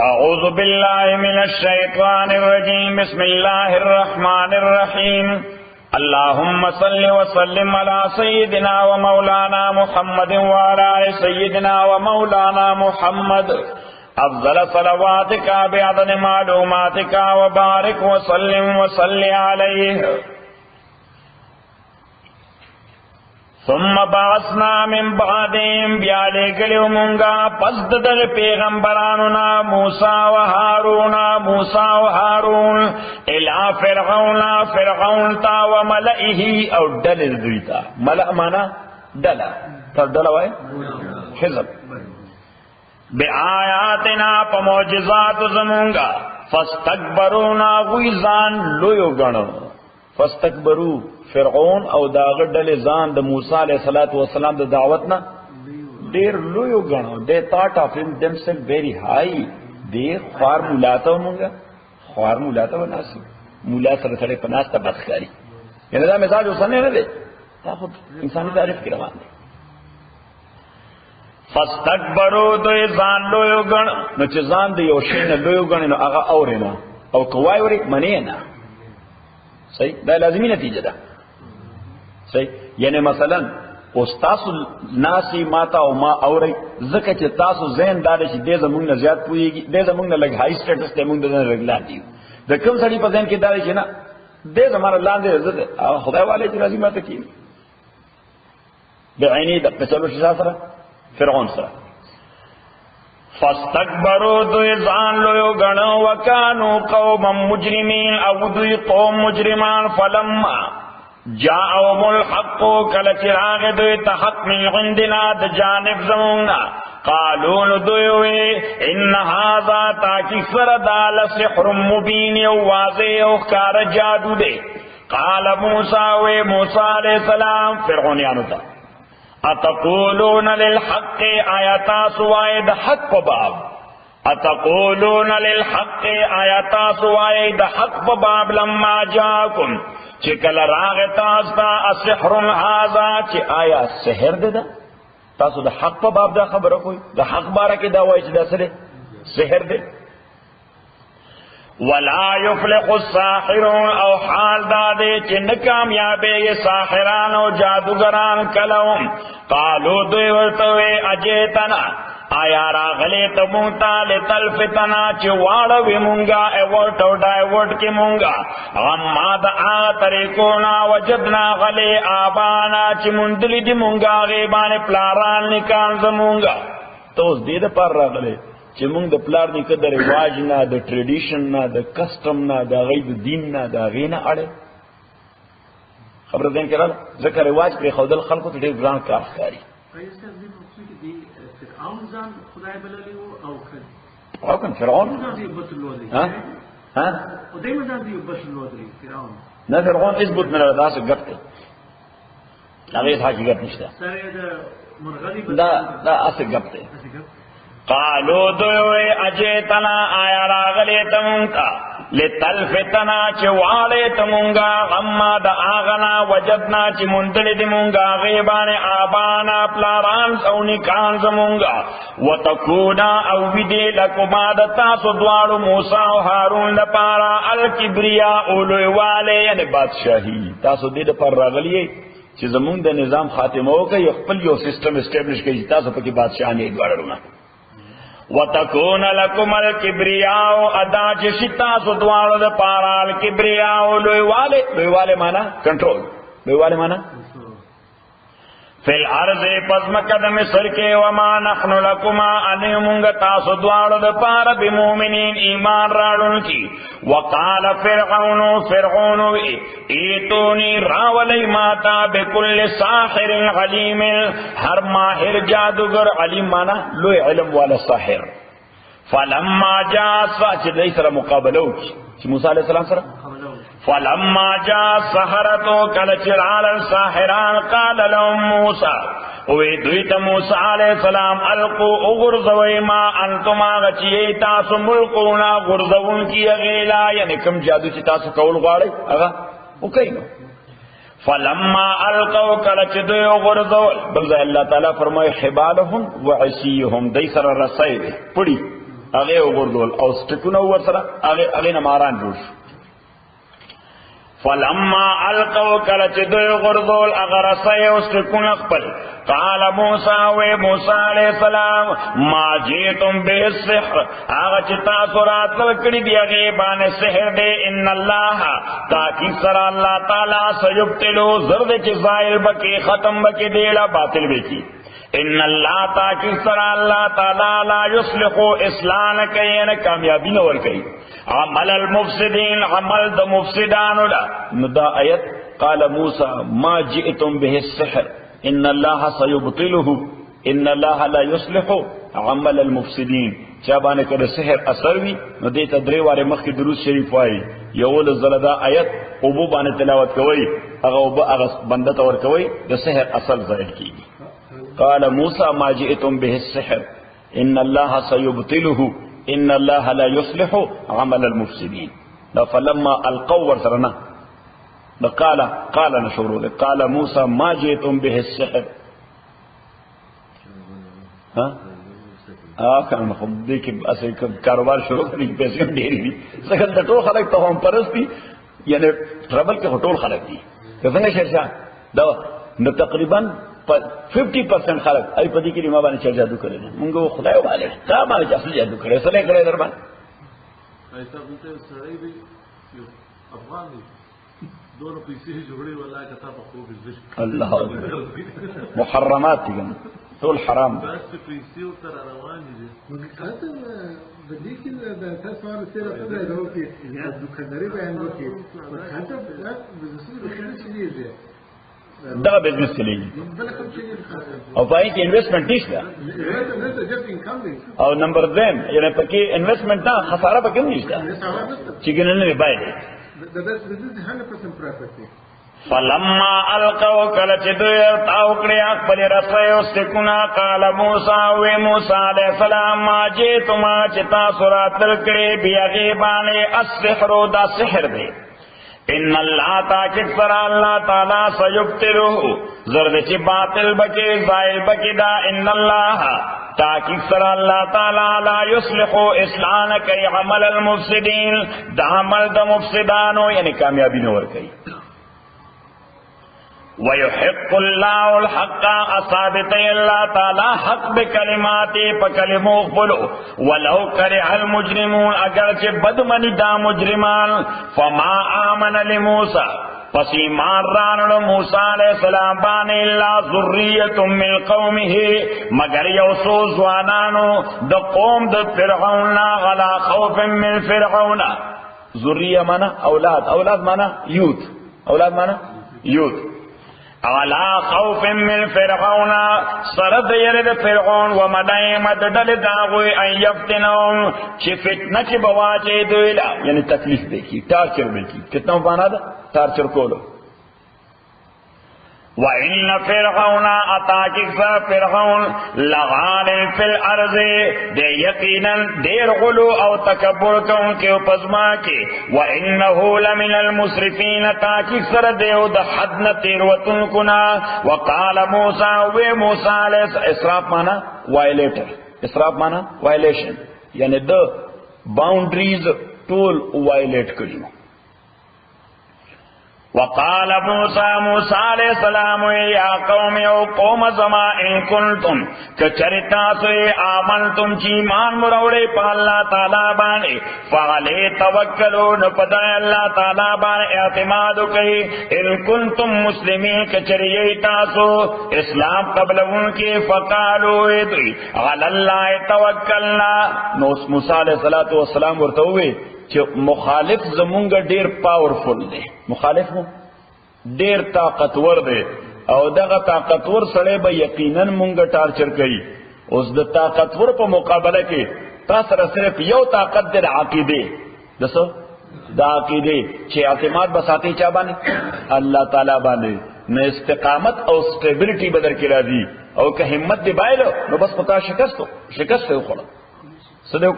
اعوذ باللہ من الشیطان الرجیم بسم اللہ الرحمن الرحیم اللہم صل وسلم علی سیدنا و مولانا محمد وعلی سیدنا و مولانا محمد افضل صلواتک بعدد معلوماتک وبارک وسلم وصلی علیہ ثم بعثنا من بعدهم بیالے گلیو منگا پس دل پیغمبراننا موسیٰ و ہارون الى فرعون تا و ملئه او دل دویتا ملئ مانا دلا تر دلا وائے حزب بی آیاتنا پا معجزات زمونگا فاستکبرونا غیزان لویو گنو فاستکبرو فرعون او داغ ډلې ځان د موسی علیه السلام د دعوت نه ډېر لوی وګڼو. they thought of themselves very high. دې خوار مولا ته مونږه خوار مولا ته وناسي مولا سره سره په ناسته بدخاري یعنی دا مزاج اوسنه نه دی دا خو انساني تعریف کې روان دی. فاستكبروا دوی ځان لوی وګڼ نو چې ځان د یو شي نه لوی وګڼي نو هغه اورینه او کوای ورې منی نه صحیح دا لازمي نتیجه ده صحیح. یعنی مثلا استاسو ناسی ماتا او ما اوری زکه چې تاسو ذهن دار شي د زمونږ نه زیات پويږي د زمونږ نه لګ هاي سټیټس ته مونږ د رګلا دی د کوم سړي په ذهن کې دار شي نه د زماره لاندې عزت او خدای والے چې راضي ماته کی بعینی د پسلو شي سره فرعون سره فاستكبروا دوی ځان لوی غنو وکانو قوم مجرمین او دوی قوم مجرمان فلما جاءهم الحق کل چراغ دوی تحق من عندنا د جانب زموننا قالوا دوی ان هذا تاکی سردال سحر مبین واضح او کار جادو دے. قال موسی علیہ السلام فرعونیانو تا اتقولون للحق آیاتا سوائد حق باب اتقولون للحق آیاتا سوائد حق باب لما جاکم چکل راغ تاستا السحر هذا چی آیا سحر ده تاسو د حق په باب دا خبره کوي د حق باره کې دا وایي چې دا سره سحر ده. ولا يفلح الساحرون او حال دا دے چې ناکامیابه ساحران او جادوگران کلهم قالوا دوی ورته اجیتنا آیا راغلی ته مونږ ته لتلفتنا چې واړوي مونږه ایورټ او ډایورټ کې مونږه غما د هغه طریقو نه وجدنا غلی آبانا چې مونږ دې مونږه غیبانه پلاران نکان زمونږه ته اوس دې د پر راغلی چې مونږ د پلار نیکه د رواج نه د ټریډیشن نه د کسټم نه د غیب دین نه د غینه اړه خبره دین کړه ځکه رواج پر خودل خلکو ته ډیر ګران کار ښکاري. فرعون خدای بللی او کړ او کړ فرعون ها او دایمه ځان دی بشر لودري فرعون نه فرعون اثبت من الراس ګټه هغه حقیقت نشته سره د مرغلي دا اصل ګټه. قالوا دوی اجیتنا آیا راغلی تمونتا لتلفتنا چوالی تمونگا غما دا آغنا وجدنا چی مندلی دمونگا غیبان آبانا پلاران سونکان زمونگا وتکونا او ویدی لکما دتا سدوارو موسیٰ و حارون لپارا الکبریا اولوی والی یعنی بادشاہی تاسو دید پر راغلیے چی زمونگ دا نظام خاتمہ ہو که یخپل یو سسٹم اسٹیبلش کئی تاسو پکی بادشاہانی دواررونا وتكون لكم الكبرياء ادا جشتا سدوار د پارا الكبرياء لوی والے مانا کنٹرول لوی والے مانا فی الارض پس مقدم سر کے وما نحن لكما انمونگ تاسو دوار د پارا بمومنین ایمان راڑن کی. وقال فرعون ایتونی راولی ماتا بكل ساحر علیم ہر ماہر جادوگر علیم مانا لوی علم والا ساحر. فلما جاء چی دی سر مقابلو چی موسیٰ علیہ السلام سر فلما جاء السحرة كالچرال الساحران قال لهم موسى اوی دویت موسیٰ علیہ السلام القو اغرزوی ما انتما غچی تاسو ملقونا غرزون کی غیلا یعنی کم جادو چی تاسو کول غاڑی اگا اوکی نو فلما القو کلچ دوی غرزول بلزا اللہ تعالیٰ فرمائے حبالهم وعسیهم دی سر رسائی دی پڑی هغه وګردول او سټکونه ورسره هغه نه ماران جوړ شو. فلما القوا کله چې دوی غردول هغه رسۍ او سټکونه خپل قال موسی و موسی علیہ السلام ما جئتم به السحر هغه چې تاسو راتل کړي دی هغه باندې سحر دی ان الله تاکي سره الله تعالی سيبتلو زرد چې زائل بکی ختم بکی دیلا باطل بکی ان الله تاکي سره الله تعالی لا يصلح اصلاح کوي کامیابی نه ور کوي عمل المفسدين عمل د مفسدانو لا ندا آیت قال موسى ما جئتم به السحر ان الله سيبطله ان الله لا يصلح عمل المفسدين چا باندې کړه سحر اثر وی نو دې ته درې واره مخکې درود شریف وایي یو ول زلدا آیت او بو باندې تلاوت کوي هغه او هغه بنده تور کوي د سحر اصل ظاهر کیږي قال موسى ما جئتم به السحر ان الله سيبطله ان الله لا يصلح عمل المفسدين فلما القوا ورسرنا قال نشوروا قال موسى ما جئتم به السحر ها كان خو دې کې اسې کاروبار شروع کړی پیسې ډېرې دي څنګه د ټول خلک ته هم پرستی یعنی ټربل کې ټول خلک دي څنګه شرشا دا نو تقریبا 50% خلک ای په دې کې ما باندې جادو کړی موږ خدای والے دا باندې اصل جادو کړی سره کړی در باندې ایسا بولتے سړی دی افغان دی دونوں پیسې جوړي ولا کته په خو بزش الله محرمات دي ټول حرام بس پیسې او تر روان دي حتی بدی کې د تاسو سره سره ته راو کې یا دکانداري بیان وکړي حتی دا بزنس د خلک دي دا بزنس چلیږي او پای کې انویسټمنټ نشته او نمبر 2 یعنی پکې انویسټمنټ نه خساره پکې نشته چې ګننه بایي فلما القوا کله چې دوی تاو کړی خپل رسۍ او سکونه قال موسی و موسی علیہ السلام ما جئتما چې تاسو راتل کړی بیا غیبانه السحر دا سحر دی ان الله تاکي سر الله تعالی سيبتلو زرد چې باطل بکی زائل بکی دا ان الله تاکي سر الله تعالی لا يصلح اصلاح کوي عمل المفسدين دا عمل د مفسدانو یعنی کامیابی نه ور کوي ويحق الله الحق اصابت الله تعالی حق بکلماتی بکلمو خپلو ولو کرہ المجرمون اگر چې بدمنی دا مجرمان فما آمن لموسی پس ایمان رانړو موسی علیہ السلام باندې الا ذریه من قومه مگر یو څو ځوانانو د قوم د فرعون غلا خوف من فرعون ذریه معنا اولاد معنا یوت اولاد معنا یوت علا خوف من فرعون سرد يرد فرعون ومدائم دل داغوی ان یفتنهم چی فتنہ چی بواجه دویلا یعنی تکلیف دیکھی تارچر دیکھی فتنہ مانا دا تارچر کولو وَإِنَّ فِرْعَوْنَ أَتَاكِكْ فِرْعَوْنَ لَغَالٍ فِي الْأَرْضِ دے یقیناً دیر غلو او تکبر کون کے پزما کے وَإِنَّهُ لَمِنَ الْمُسْرِفِينَ تاکِک سر دیو دا حدن تیروتن کنا وقال موسیٰ و موسیٰ علیہ اسراف مانا وائلیٹر اسراف مانا وائلیشن یعنی دا باؤنڈریز ٹول وائلیٹ کریو وقال موسى علیہ السلام یا قوم او قوم زما ان کنتم کچرتا سوی آمنتم چی ایمان مروڑے پا اللہ تعالی بانے فعلی توکلون پدر اللہ تعالی بانے اعتماد کئی ان کنتم مسلمین کچریئی تاسو اسلام قبل ان کی فقالو ادری علی اللہ توکلنا نو موسیٰ علیہ السلام ورتووے چې مخالف زمونږ ډیر پاورفل دی مخالف مو ډیر طاقتور دی او دغه طاقتور سړی به یقینا مونږ ټارچر کوي اوس د طاقتور په مقابله کې تاسو سره صرف یو طاقت دی عقیده دسو دا عقیده چې اعتماد بساتی چا باندې الله تعالی باندې نه استقامت او سټیبلیټی بدر کې راځي او که همت دی بایلو نو بس پتا شکست وخوړه صدق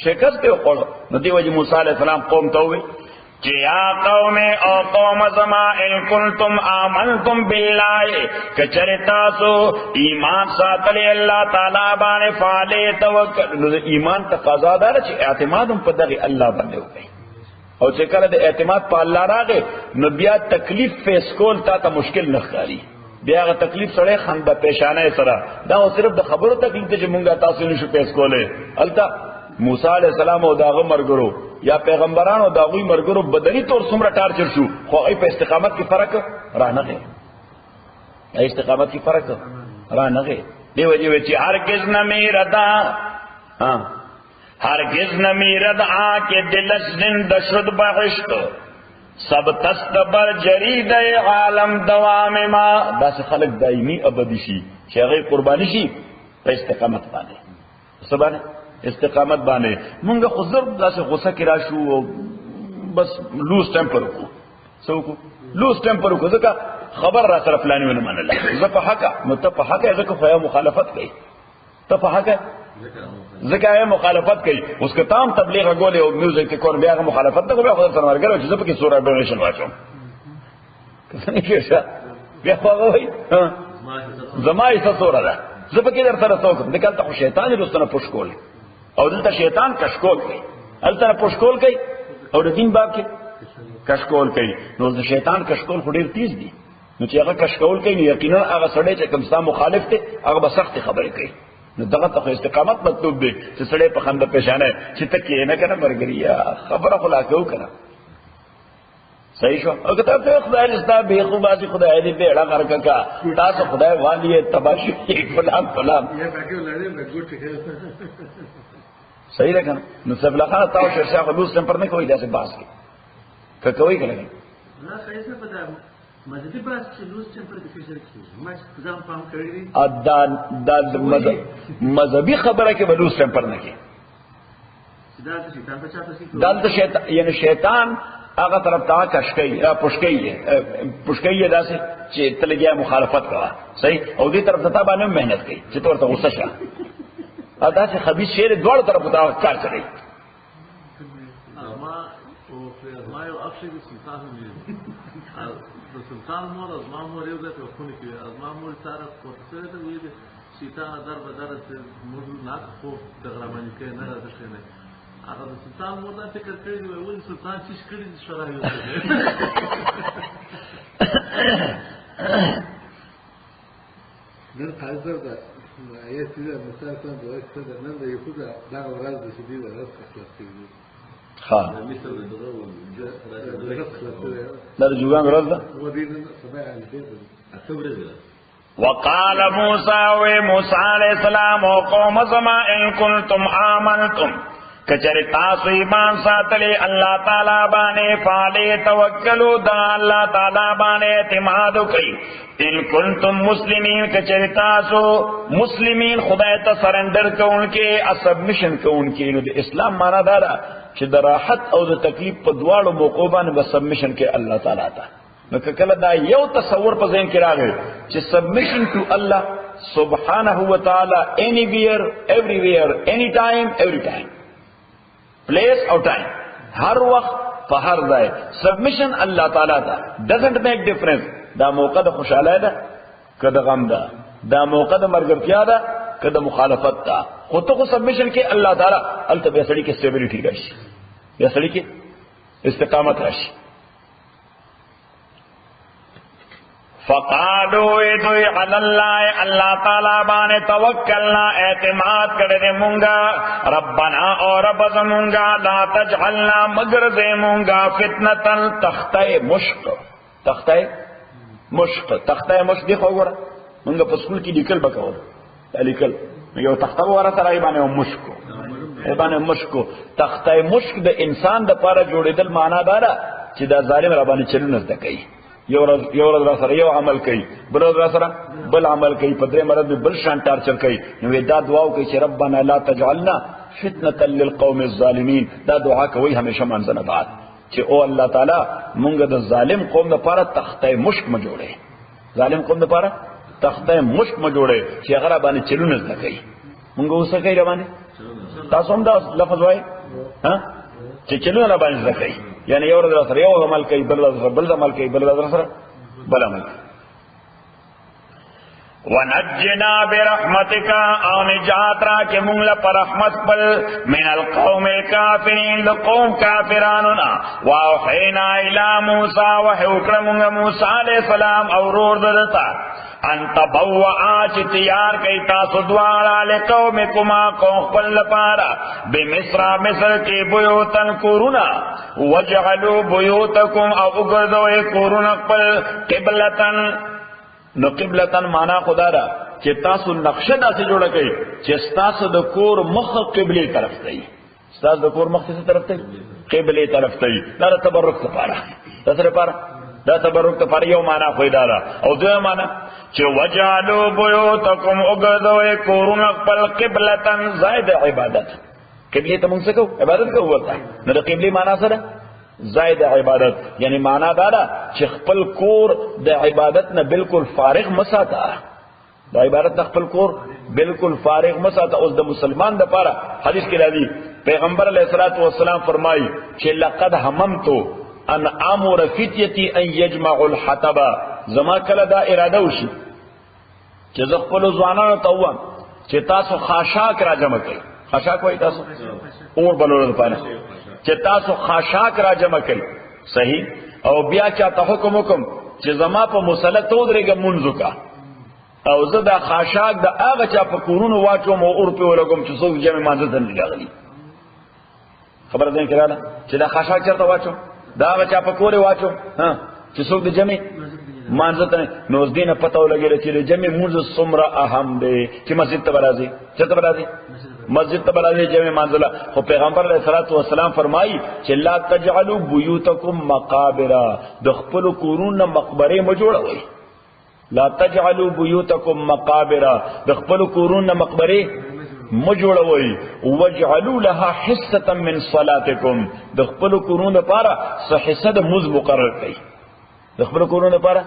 شکست په خوړو نو دی وجه موسی علیہ السلام قوم ته وی کہ یا قوم او قوم زما ان کنتم آمنتم باللہ کچرتاسو ایمان ساتلی اللہ تعالی بانے فعلی توکل ایمان تقاضا دار چې اعتماد په دغه الله باندې وکړي او چې کله د اعتماد په الله راغی نو بیا تکلیف فیس کول تا ته مشکل نه ښکاري بیا هغه تکلیف سره خنده پیشانه سره دا صرف د خبرو تکلیف ته چې مونږه تاسو نشو فیس کوله البته موسی علیہ السلام او داغه مرګرو یا پیغمبرانو داغوی مرګرو بدني طور څومره ټارچر شو خو ای په استقامت کې فرق رانغی استقامت کې فرق رانغی دی وجه چې هرگز نمیردا هرگز نمیردا کې دلش زنده شد بغشت سب تستبر جرید عالم دوام ما داس خلق دایمی ابدی شي چې هغه قربانی شي په استقامت باندې سبحان استقامت باندې مونږه خو زر داسې غوسه کې راشو او بس لوز ټمپر کو سو کو لوز ټمپر کو ځکه خبر را سره فلانی ونه منل زه په حق نو ته په حق ځکه خو مخالفت کوي ته په حق ځکه مخالفت کوي اوس که تام تبلیغ غولې او میوزیک کې کور بیا مخالفت نه کوي خو تر مرګ چې زه په کې سورہ ډونیشن واچوم کله کېشه بیا خو وای زما یې څه سورہ ده زه په کې در سره څوک د کله ته شیطان رستنه پوش کول او دلته شیطان کشکول کوي الته پوشکول کوي او د دین باب کې کشکول کوي نو د شیطان کشکول خو ډیر تیز دي نو چې هغه کشکول کوي یقینا هغه سړی چې کوم ستا مخالف دی هغه به سخت خبرې کوي نو دغه ته استقامت مطلوب دی چې سړی په خنده پیشانه چې تکې نه کنه مرګریا خبره خلا کوي کنه صحیح شو او کتاب ته خدای رستا به خو بازي خدای دې بیڑا غرق کا تاسو خدای والی تباشی فلان فلان صحیح ده کنه نو سب لخوا تاسو شرشا خو لوس ټمپر نه کوي داسې باس کې کوي کنه نه خیر څه پتا مذهبي باس چې لوس ټمپر د فشر کې ما ځان پام کړی دي دا مذهبي خبره کې لوس ټمپر نه کې دا شیطان یعنی شیطان هغه طرف ته کشکای یا پشکای داسې چې تلګیا مخالفت کوا صحیح او دې طرف ته باندې مهنت کوي چې تور ته غوسه شه ادا چې خبيث شیر دوړ طرف ته کار کوي ما یو افشي د سلطان دی د سلطان مور از ما مور یو د خونه کې از ما مور سره کوڅه ته وی دي شیطان در به در مور نه خو د غرمانی کې نه راځي نه هغه د سلطان مور دا فکر کړی دی ولې سلطان چې کړی د شرایط نن حاضر ده یا چې مثلا څنګه دوی څنګه نن د یو دا ورځ د شدي ورځ خلاصېږي ها در جوان ورځ ده وقال موسى وموسى عليه السلام وقوم زما ان كنتم آمنتم کچری تاسو ایمان ساتلی اللہ تعالی بانے فعلی توکلو دا اللہ تعالی بانے اعتماد کئی ان کنتم مسلمین کچری تاسو مسلمین خدای تا سرنڈر کون کے سبمشن کون کے نو دا اسلام مانا دارا چې د راحت او د تکلیف په دواړو موقعو باندې به سبمشن کې الله تعالی ته نو کله دا یو تصور په ذهن کې راغی چې سبمشن ټو الله سبحانه و تعالی anywhere everywhere anytime every time place or time ہر وقت په هر ځای سبمشن الله تعالی ته doesn't make difference دا موقع د خوشاله ده که د غم ده دا موقع د مرګرتیا ده که د مخالفت ده خو ته سبمشن کې الله تعالی الته به سړی کې سټیبیلیټي راشي یا سړی کې استقامت راشي فقالوا ادعي على الله الله تعالی باندې توکلنا اعتماد کړه مونږه ربنا او رب زمونږه لا تجعلنا مگر دې مونږه فتنه تخته مشق تخته مشق دی خو ګوره مونږ په سکول کې لیکل وکول لیکل یو تخته ورته راي باندې مشق باندې مشق تخته مشق د انسان د پاره جوړېدل معنا دارا چې دا ظالم را باندې چلونه زده کوي یو ورځ سره یو عمل کوي بل ورځ سره بل عمل کوي په درې مرض بل شان ټارچر کوي نو دا دعا کوي چې ربنا لا تجعلنا فتنه للقوم الظالمين دا دعا کوي همیشه منځنه بعد چې او الله تعالی مونږ د ظالم قوم لپاره تخته مشک ما جوړه ظالم قوم لپاره تخته مشک ما جوړه چې هغه باندې چلونه زده کوي مونږ اوسه کوي باندې تاسو هم دا لفظ وای ها چې چلونه باندې زده کوي یعنی یو ورځ سره یو عمل کوي، بل ورځ سره بل عمل کوي، بل ورځ سره بل عمل کوي. ونجنا برحمتک او نجات را کے مونگل پر رحمت پل من القوم الكافرین لقوم کافرانونا واوحینا الى موسیٰ وحکرمونگ موسیٰ علیہ السلام اور دلتا انت بوعا چی تیار کئی تاسو دوارا لقومکما قوم پل پارا بمصر مصر کی بیوتن کورونا وجعلو بیوتکم او اگردوئے کورونا پل قبلتن. نو قبلتن مانا خدا را چې تاسو نقشه داسې جوړه کړئ چې تاسو د کور مخ قبله طرف ته وي، تاسو د کور مخ څه طرف ته قبله طرف ته وي. دا تبرک لپاره، تاسو لپاره دا تبرک لپاره یو معنا خو دا او دوه معنا چې وجعلوا بیوتکم وګرځوئ کورونه خپل قبلتن زائد عبادت. قبله ته موږ څه کوو؟ عبادت کوو. ورته نو د قبله معنا سره زائد عبادت، یعنی معنی دارا چې خپل کور د عبادت نه بالکل فارغ مساته، د عبادت نه خپل کور بالکل فارغ مساته. اوس د مسلمان د پاره حدیث کې راځي پیغمبر علیه الصلاۃ والسلام فرمایي چې لقد هممت ان امر فتیتی ان یجمعوا الحطب. زما کله دا اراده وشي چې زه خپل ځوانانو ته وایم چې تاسو خاشاک را جمع کړئ. خاشاک وایي تاسو اور بلول لپاره چې تاسو خاشاک را جمع کړئ. صحیح. او بیا چاته حکم وکم چې زما په مصلی ته ودرېږه منځو کا، او زه دا خاشاک د هغه چا په کورونو واچوم او اور پې ولګوم چې څوک جمع مانځه ته نه راغلي. خبره ده کړه چې دا خاشاک چېرته واچوم؟ دا هغه چا په کور واچوم چې څوک د جمع مانځه ته. نو اوس دې نه پته ولګېده چې د جمع مونځ څومره اهم دی چې مسجد ته به راځي. چېرته به راځي؟ مسجد ته برازه جمع منزله. خو پیغمبر علیہ الصلوۃ والسلام فرمایي چې لا تجعلوا بیوتکم مقابر، د خپل کورونو مقبره مو جوړوي. لا تجعلوا بیوتکم مقابر، د خپل کورونو مقبره مو جوړوي. وجعلوا لها حصه من صلاتکم، د خپل کورونو لپاره څه حصہ د مز مقرر کړئ. د خپل کورونو لپاره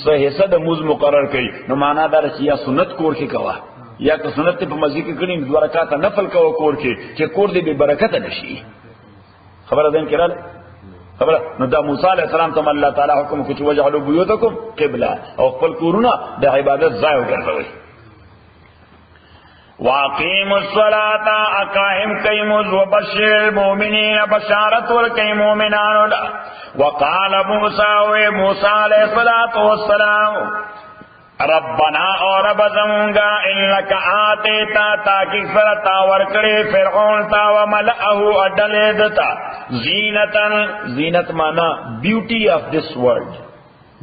څه حصہ د مز مقرر کړئ. نو معنا دا چې یا سنت کور کې کوه یا که سنت په مسجد کې کړي، 2 رکعات نفل کوه کور کې چې کور دې به برکت نشي. خبره ده کړه خبره. نو دا موسی علیہ السلام ته الله تعالی حکم کوي چې وجعلوا بیوتکم قبله، او خپل کورونه د عبادت ځای وګرځوي. واقیموا الصلاة اقائم قیموا وبشر المؤمنین بشارت ورکی مؤمنانو. وقال موسی علیہ الصلاۃ والسلام ربنا اور رب زمونگا انکا آتیتا تاکی سرطا ورکڑی فرعون تا وملأہو اڈلیدتا زینتا. زینت مانا بیوٹی آف دس ورلڈ،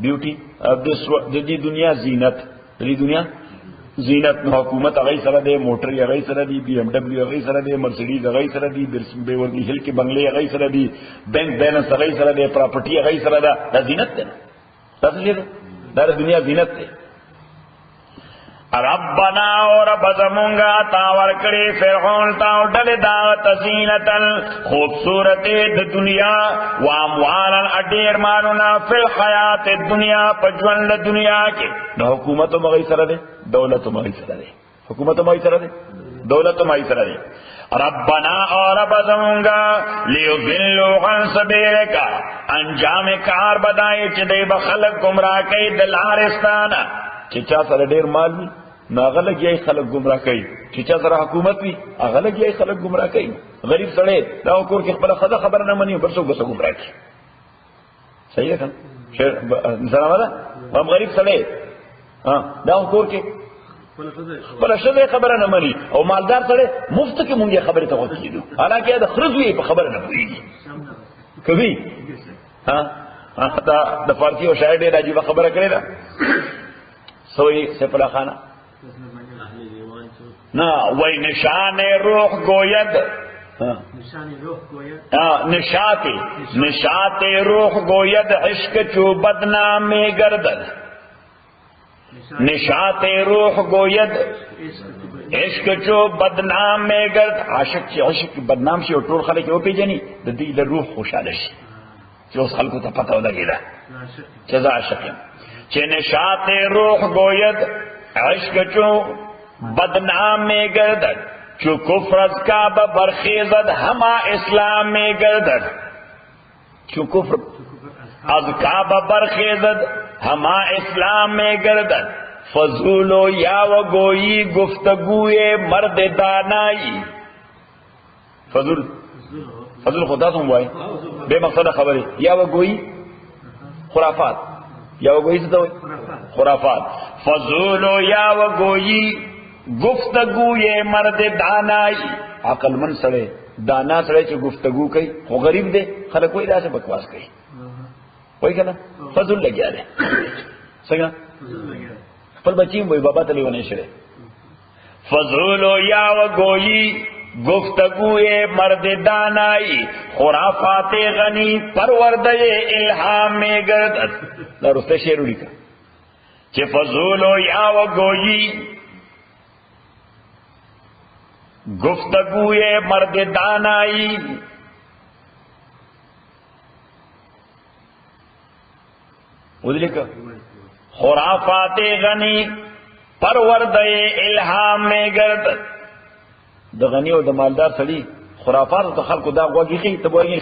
بیوٹی آف دس ورلڈ، دی دنیا زینت، دی دنیا زینت. حکومت اغی سره دی، موٹری اغی سره دی، بی ایم ڈبلیو اغی سره دی، مرسیڈیز اغی سره دی، بیورلی ہل کے بنگلے اغی سره دی، بینک بیلنس اغی سره دی، پراپرٹی اغی سره دا. دا زینت دی نا، دا دنیا زینت دی. ربنا اور رب زمونگا تا ورکڑی فرعون تا ڈل داغت زینتن خوبصورت د دنیا واموالا اڈیر مانونا فی الحیات الدنیا پجون دنیا کے. نو حکومت مغی سر دے، دولت مغی سر دے، حکومت مغی سر دے، دولت مغی سر دے. ربنا اور رب زمونگا لیضلوا عن سبیلکا، انجام کار بدائی چی دی بخلق گمراہ کئی دلارستانا. چچا سر دیر مال بھی نو اغلق یای خلق گمراہ کئی، چچا سر حکومت بھی اغلق یای خلق گمراہ کئی. غریب سڑے دا کور کې خپل خدا خبر نه مني، برسو بس گمراہ کی. صحیح ہے کنه سلام ده. هم غریب سڑے دا کور کې خپل شته خبر نه مني، او مالدار سڑے مفت کې مونږه خبره ته وکړو، حالانکه دا خرجوي په خبر نه پوهیږي. کبھی دا د فارسی او شاعر ډېر عجیب خبره کړې ده. سوئی سپلا خانہ نا وہی نشان روح گوید، نشات روح گوید عشق چو بدنام گردد. نشات روح گوید عشق چو بدنام گرد. عاشق چی عشق بدنام شی او ټول خلک او پیجنی د دې د روح خوشاله شي چې اوس خلکو ته پته ولګیدا چې زه عاشق یم. چه نشاط روح گوید عشق چو بدنام میں گردد، چو کفر از کا برخیزد ہما اسلام میں گردد. چو کفر از کعبہ برخیزد ہما اسلام میں گردد فضول و یا و گوئی گفتگوئے مرد دانائی فضول خدا سن ہوئے بے مقصد خبری یا و گوئی خرافات یا و گوئی سے تو خرافات فضول و یا و گوئی گفتگوئے مرد دانائی عقل من سڑے دانا سڑے چھ گفتگو کئی وہ غریب دے خلق کوئی راہ سے بکواس کئی وہی کہنا فضل لگیا دے سکنا پر بچیم وہی بابا تلی ہونے شرے فضل یا و گوئی گفتگوئے مرد دانائی خرافات غنی پروردے الہام میں گردد رستے شیروڑی کا کہ فضل یا و گوئی گفتگوئے مرد دانائی خرافات غنی پروردے الہام میں گرد د غنی او د مالدار سړي خرافات او خلکو دا غوږی کی ته وایي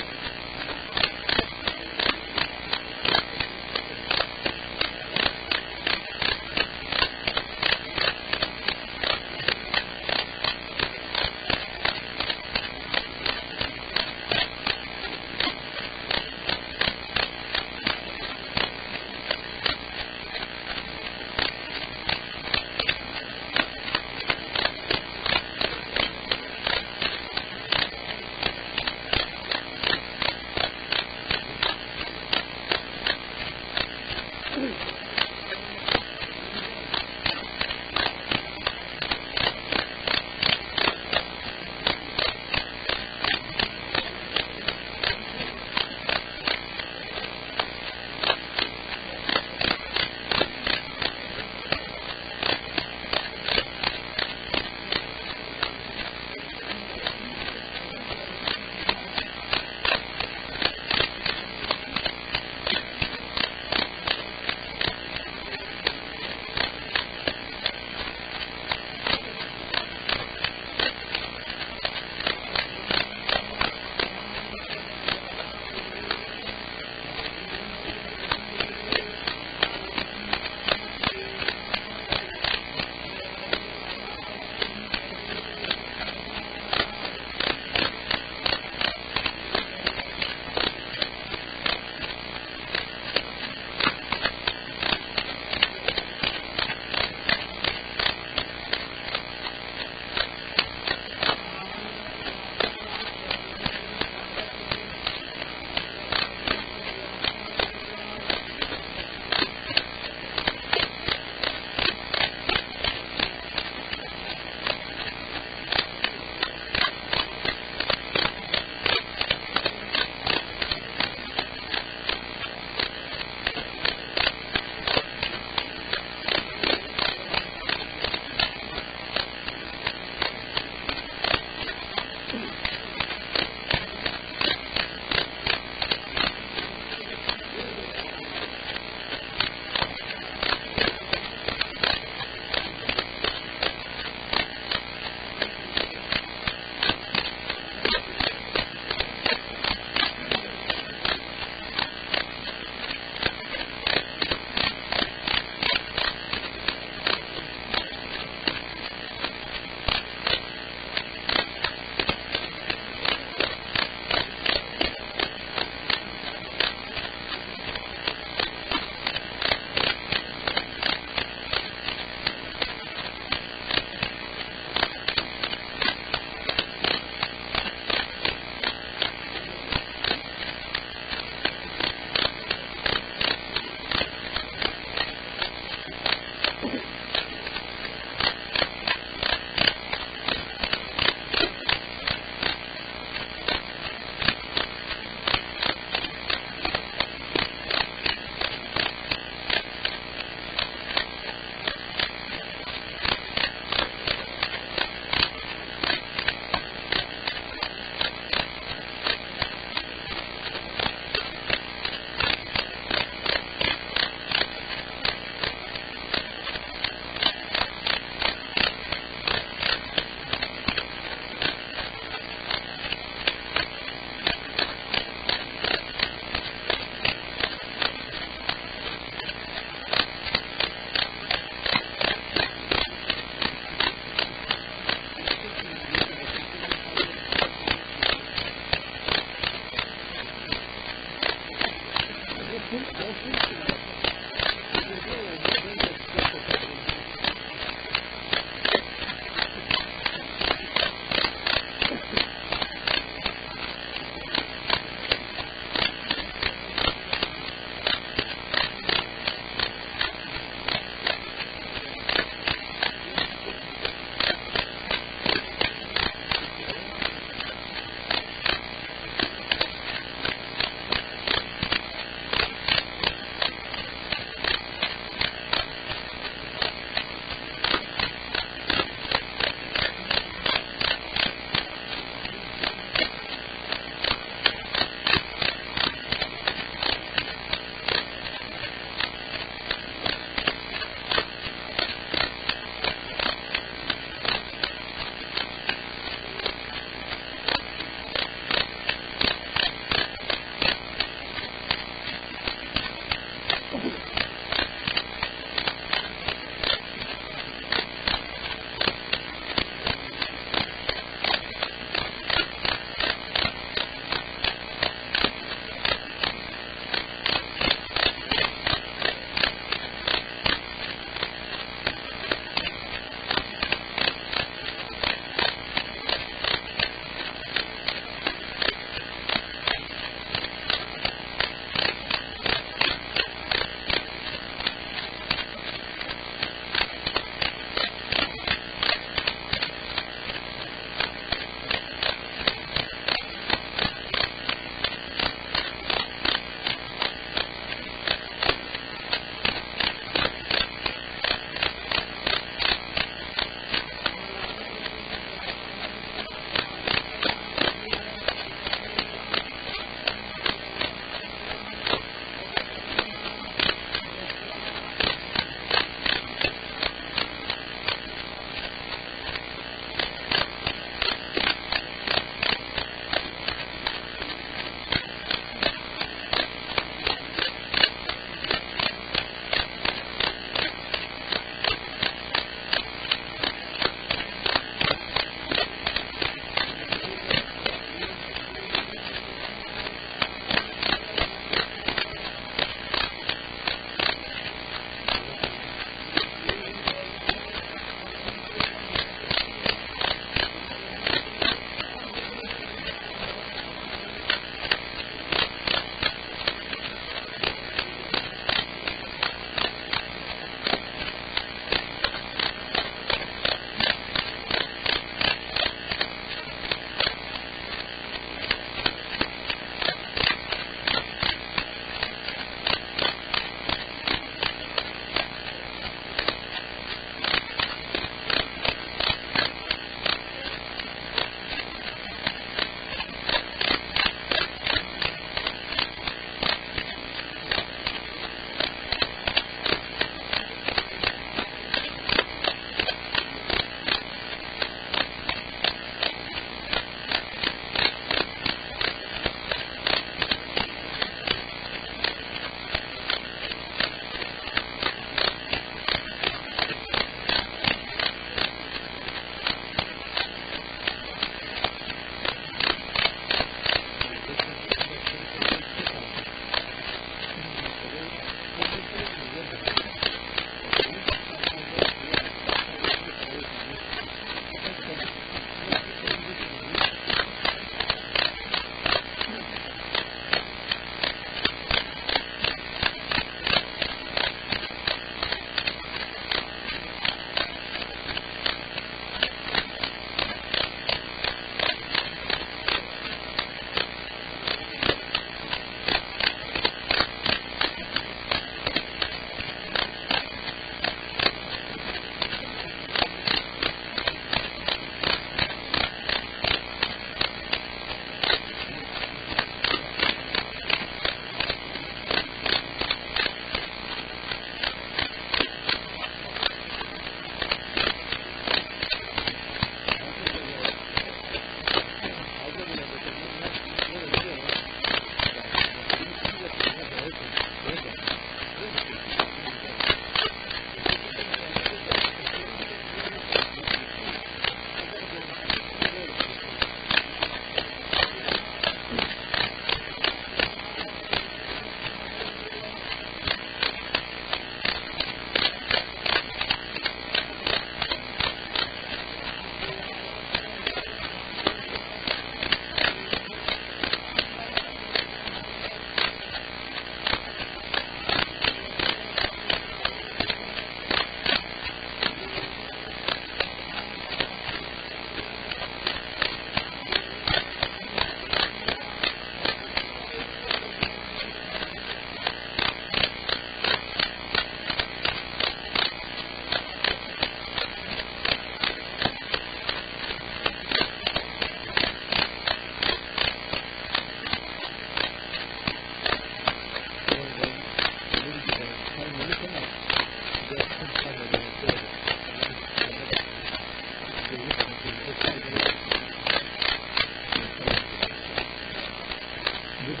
Thank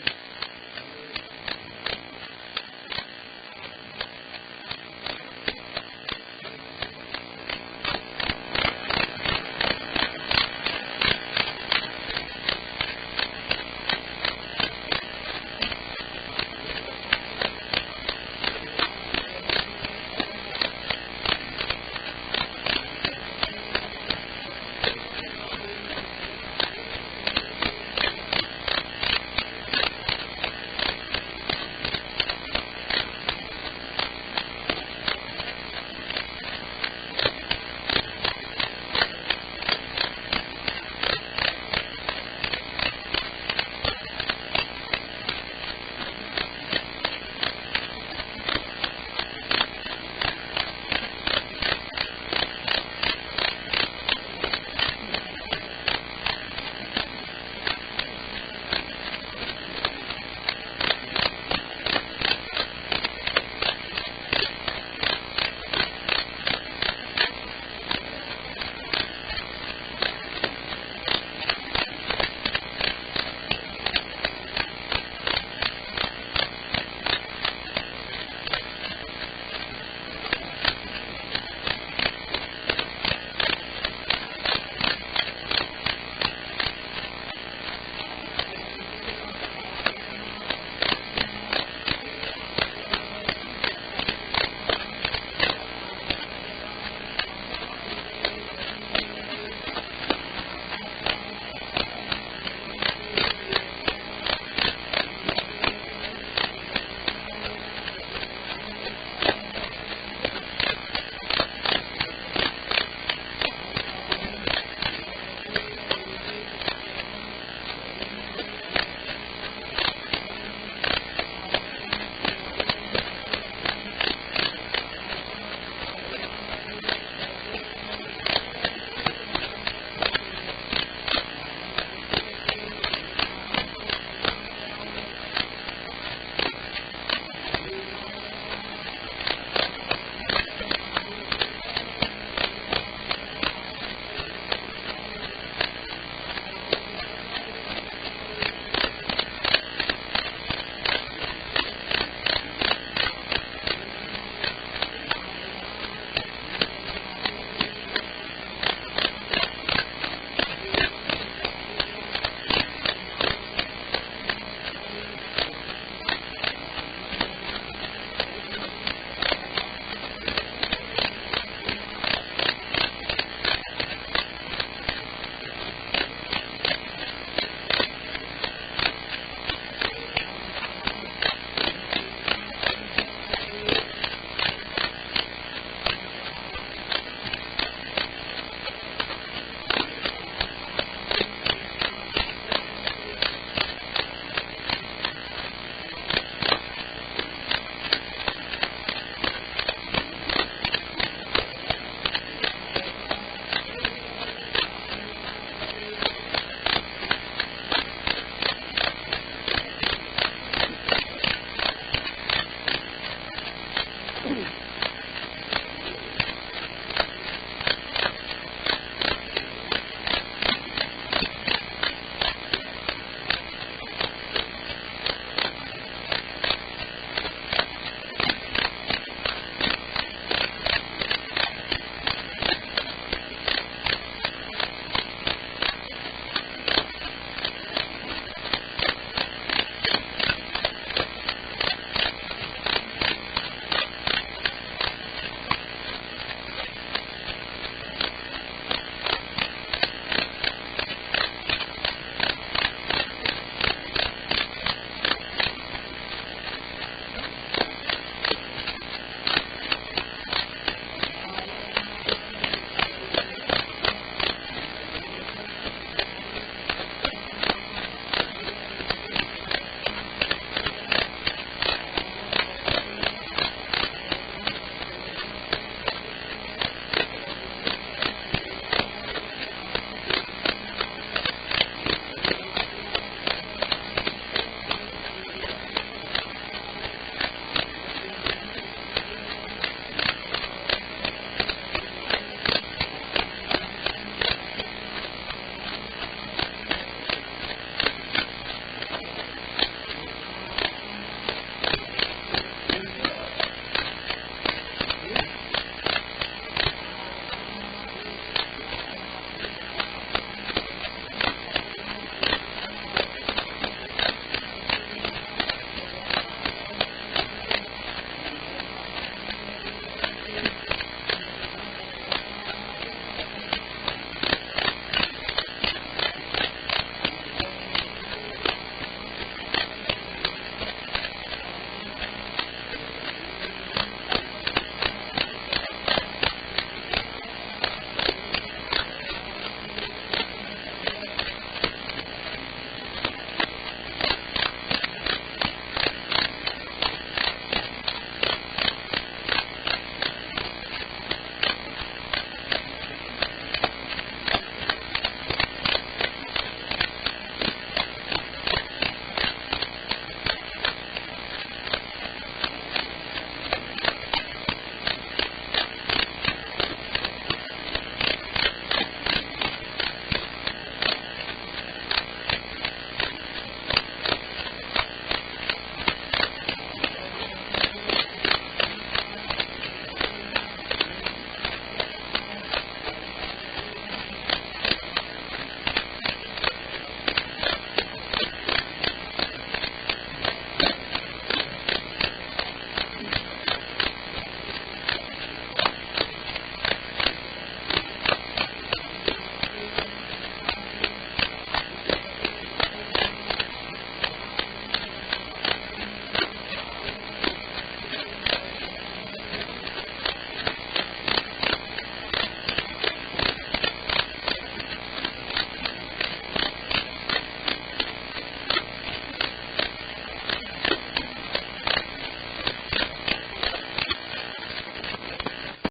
you.